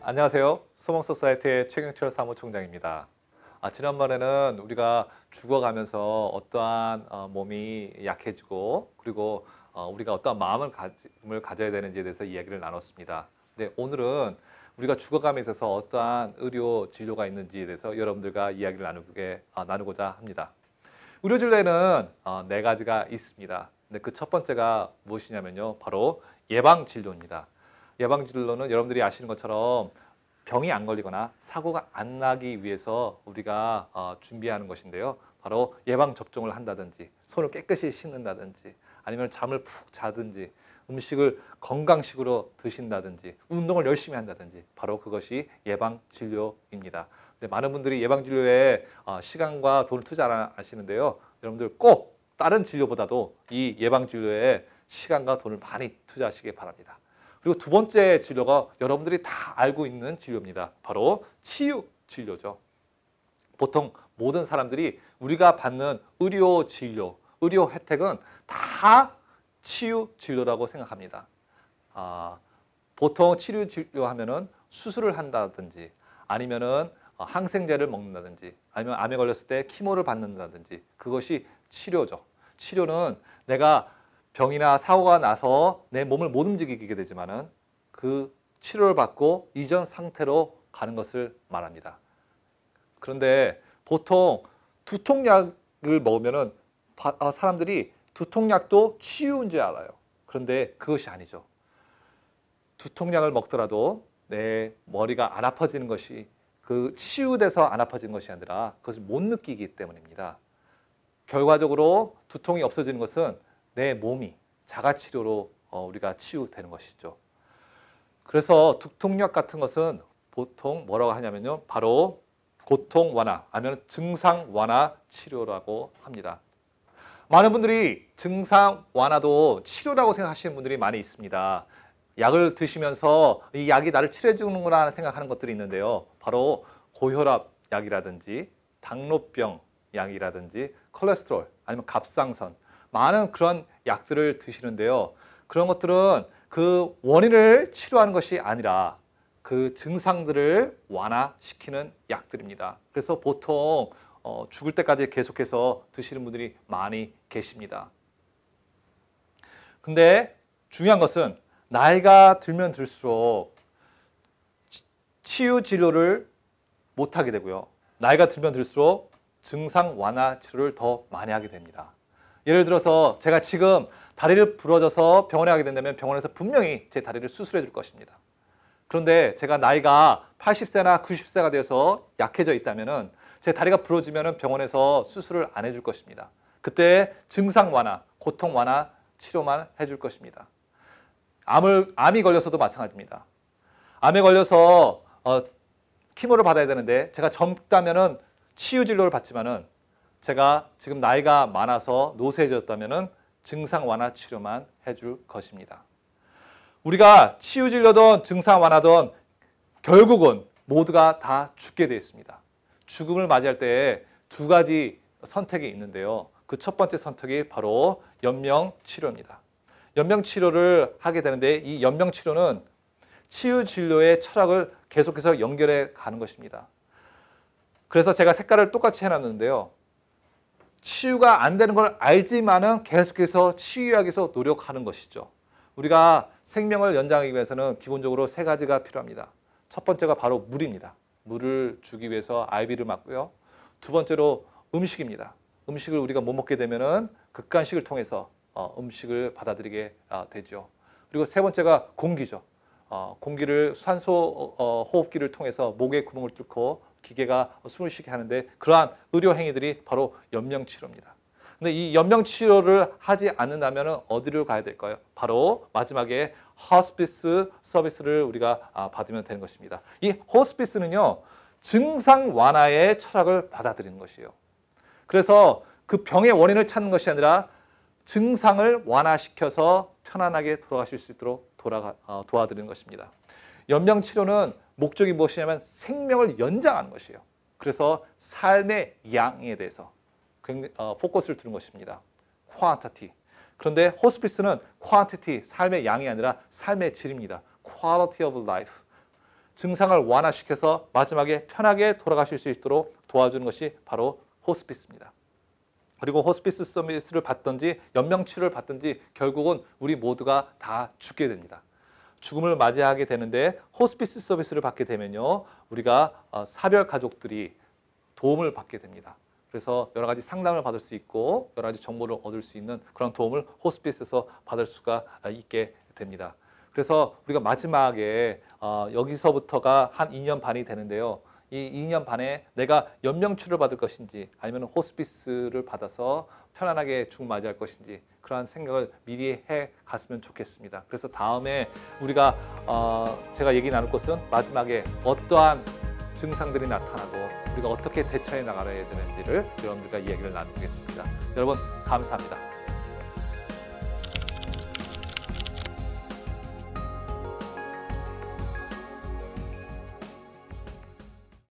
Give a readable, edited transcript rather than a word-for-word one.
안녕하세요. 소망소사이티의 최경철 사무총장입니다. 지난번에는 우리가 죽어가면서 어떠한 몸이 약해지고 그리고 우리가 어떠한 마음을 가져야 되는지에 대해서 이야기를 나눴습니다. 네, 오늘은 우리가 죽어감에 있어서 어떠한 의료 진료가 있는지에 대해서 여러분들과 이야기를 나누고자 합니다. 의료 진료에는 네 가지가 있습니다. 근데 그 첫 번째가 무엇이냐면요, 바로 예방 진료입니다. 예방 진로는 여러분들이 아시는 것처럼 병이 안 걸리거나 사고가 안 나기 위해서 우리가 준비하는 것인데요. 바로 예방 접종을 한다든지 손을 깨끗이 씻는다든지 아니면 잠을 푹 자든지 음식을 건강식으로 드신다든지 운동을 열심히 한다든지 바로 그것이 예방 진료입니다. 근데 많은 분들이 예방 진료에 시간과 돈을 투자 안 하시는데요. 여러분들 꼭 다른 진료보다도 이 예방 진료에 시간과 돈을 많이 투자하시기 바랍니다. 그리고 두 번째 진료가 여러분들이 다 알고 있는 진료입니다. 바로 치유 진료죠. 보통 모든 사람들이 우리가 받는 의료 진료, 의료 혜택은 다 치유 진료라고 생각합니다. 보통 치료 진료하면은 수술을 한다든지 아니면은 항생제를 먹는다든지 아니면 암에 걸렸을 때 키모를 받는다든지 그것이 치료죠. 치료는 내가 병이나 사고가 나서 내 몸을 못 움직이게 되지만은 그 치료를 받고 이전 상태로 가는 것을 말합니다. 그런데 보통 두통약을 먹으면은 사람들이 두통약도 치유인 줄 알아요. 그런데 그것이 아니죠. 두통약을 먹더라도 내 머리가 안 아파지는 것이 그 치유돼서 안 아파지는 것이 아니라 그것을 못 느끼기 때문입니다. 결과적으로 두통이 없어지는 것은 내 몸이 자가치료로 우리가 치유되는 것이죠. 그래서 두통약 같은 것은 보통 뭐라고 하냐면요. 바로 고통 완화, 아니면 증상 완화 치료라고 합니다. 많은 분들이 증상 완화도 치료라고 생각하시는 분들이 많이 있습니다. 약을 드시면서 이 약이 나를 치료해 주는구나 생각하는 것들이 있는데요. 바로 고혈압 약이라든지 당뇨병 약이라든지 콜레스테롤 아니면 갑상선 많은 그런 약들을 드시는데요. 그런 것들은 그 원인을 치료하는 것이 아니라 그 증상들을 완화시키는 약들입니다. 그래서 보통 죽을 때까지 계속해서 드시는 분들이 많이 계십니다. 근데 중요한 것은 나이가 들면 들수록 치유 진료를 못하게 되고요. 나이가 들면 들수록 증상 완화 치료를 더 많이 하게 됩니다. 예를 들어서 제가 지금 다리를 부러져서 병원에 가게 된다면 병원에서 분명히 제 다리를 수술해 줄 것입니다. 그런데 제가 나이가 80세나 90세가 돼서 약해져 있다면 제 다리가 부러지면 병원에서 수술을 안 해줄 것입니다. 그때 증상 완화, 고통 완화 치료만 해줄 것입니다. 암이 걸려서도 마찬가지입니다. 암에 걸려서 키모를 받아야 되는데 제가 젊다면 치유 진료를 받지만은 제가 지금 나이가 많아서 노쇠해졌다면 증상 완화 치료만 해줄 것입니다. 우리가 치유 진료든 증상 완화든 결국은 모두가 다 죽게 되어 있습니다. 죽음을 맞이할 때 두 가지 선택이 있는데요. 그 첫 번째 선택이 바로 연명 치료입니다. 연명 치료를 하게 되는데 이 연명 치료는 치유 진료의 철학을 계속해서 연결해 가는 것입니다. 그래서 제가 색깔을 똑같이 해놨는데요. 치유가 안 되는 걸 알지만은 계속해서 치유하기 위해서 노력하는 것이죠. 우리가 생명을 연장하기 위해서는 기본적으로 세 가지가 필요합니다. 첫 번째가 바로 물입니다. 물을 주기 위해서 IV를 맞고요. 두 번째로 음식입니다. 음식을 우리가 못 먹게 되면은 극간식을 통해서 음식을 받아들이게 되죠. 그리고 세 번째가 공기죠. 공기를 산소 호흡기를 통해서 목에 구멍을 뚫고 기계가 숨을 쉬게 하는데 그러한 의료 행위들이 바로 연명 치료입니다. 근데 이 연명 치료를 하지 않는다면 어디로 가야 될까요? 바로 마지막에 호스피스 서비스를 우리가 받으면 되는 것입니다. 이 호스피스는요, 증상 완화의 철학을 받아들이는 것이에요. 그래서 그 병의 원인을 찾는 것이 아니라 증상을 완화시켜서 편안하게 돌아가실 수 있도록 도와드리는 것입니다. 연명 치료는 목적이 무엇이냐면 생명을 연장하는 것이에요. 그래서 삶의 양에 대해서 포커스를 두는 것입니다. quantity. 그런데 호스피스는 quantity, 삶의 양이 아니라 삶의 질입니다. quality of life. 증상을 완화시켜서 마지막에 편하게 돌아가실 수 있도록 도와주는 것이 바로 호스피스입니다. 그리고 호스피스 서비스를 받든지 연명치료를 받든지 결국은 우리 모두가 다 죽게 됩니다. 죽음을 맞이하게 되는데 호스피스 서비스를 받게 되면요, 우리가 사별 가족들이 도움을 받게 됩니다. 그래서 여러 가지 상담을 받을 수 있고 여러 가지 정보를 얻을 수 있는 그런 도움을 호스피스에서 받을 수가 있게 됩니다. 그래서 우리가 마지막에 여기서부터가 한 2년 반이 되는데요. 이 2년 반에 내가 연명치료를 받을 것인지 아니면 호스피스를 받아서 편안하게 죽음 맞이할 것인지 그러한 생각을 미리 해 갔으면 좋겠습니다. 그래서 다음에 우리가 제가 얘기 나눌 것은 마지막에 어떠한 증상들이 나타나고 우리가 어떻게 대처해 나가야 되는지를 여러분들과 이야기를 나누겠습니다. 여러분 감사합니다.